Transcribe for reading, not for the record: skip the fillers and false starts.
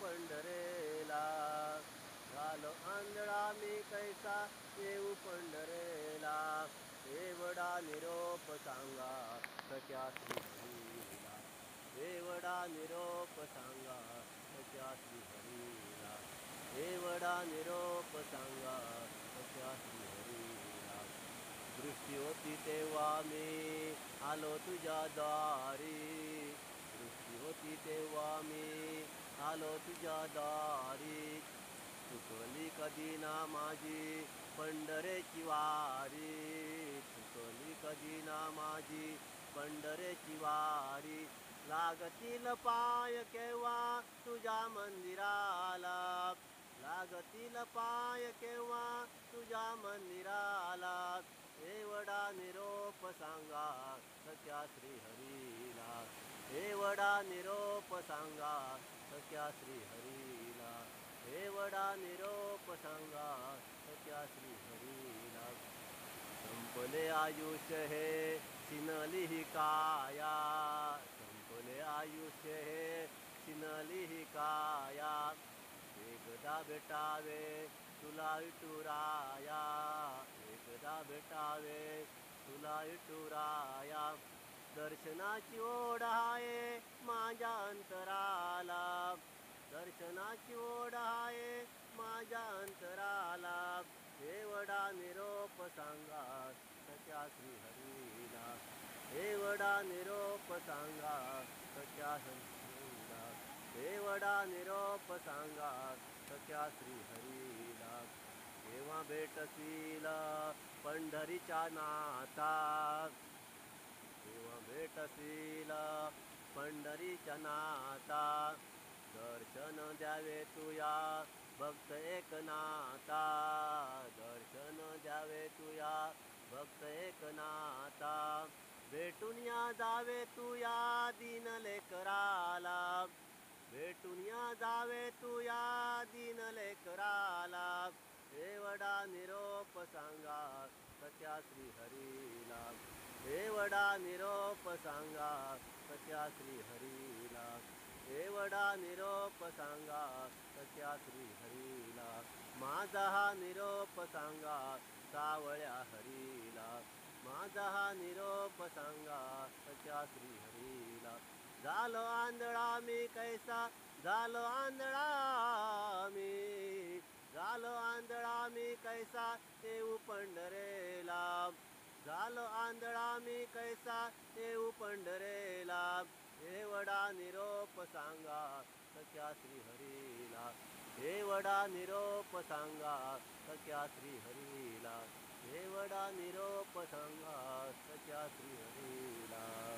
पंढरेला. झालो आंधळा मी कैसा येऊ पंढरेला. एवढा निरोप सांगा सख्या श्रीहरीला. एवढा निरोप सांगा सख्या श्रीहरीला. एवढा निरोप सांगा सख्या श्रीहरीला. दृष्टी होती तेव्हा मी आलो तुझ्या दारी. दृष्टी होती तेव्हा मी आलो तुझ्या दारी. चुकली कधी ना माझी पंढरेची वारी. चुकली कधी ना माझी पंढरेची वारी. लागतील पाय केव्हा तुझ्या मंदिराला. लागतील पाय केव्हा तुझ्या मंदिराला. एवढा निरोप सांगा सख्या श्रीहरीला. एवढा निरोप सांगा सख्या श्रीहरीला. एवढा निरोप सांगा सख्या श्रीहरीला. संपले आयुष्य हे चिनली ही काया. संपले आयुष्य हे चिनली ही काया. एकदा भेटावे तुला विठुराया. एकदा भेटावे तुला विठुराया. दर्शनाची ओढ आहे माझ्या अंतराला. दर्शनाची ओढ आहे माझ्या अंतराला. एवढा निरोप सांगा सख्या श्रीहरीला. एवढा निरोप सांगा सख्या श्रीहरीला. एवढा निरोप सांगा सख्या श्रीहरीला. केव्हा भेटशील पंढरीच्या नाथा. केव्हा भेटशील पंढरीच्या नाथा. दर्शन द्यावे तुया भक्त एकनाथा. दर्शन द्यावे तुया भक्त एकनाथा. भेटून या जावे तुया दीन लेकराला. भेटून या जावे तुया दीन लेकराला. एवढा निरोप सांगा सख्या श्रीहरीला. एवढा निरोप सांगा सख्या श्रीहरीला. एवढा निरोप सांगा सख्या श्रीहरीला. माझा हा निरोप सांगा सावळ्या हरीला. माझा हा निरोप सांगा सख्या श्रीहरीला. झालो आंधळा मी कैसा. झालो आंधळा मी. झालो आंधळा मी कैसा येऊ पंढरेला. झालो आंधळा मी कैसा येऊ पंढरेला. एवढा निरोप सांगा सख्या श्रीहरीला. एवढा निरोप सांगा सख्या श्रीहरीला. एवढा निरोप सांगा सख्या श्रीहरीला.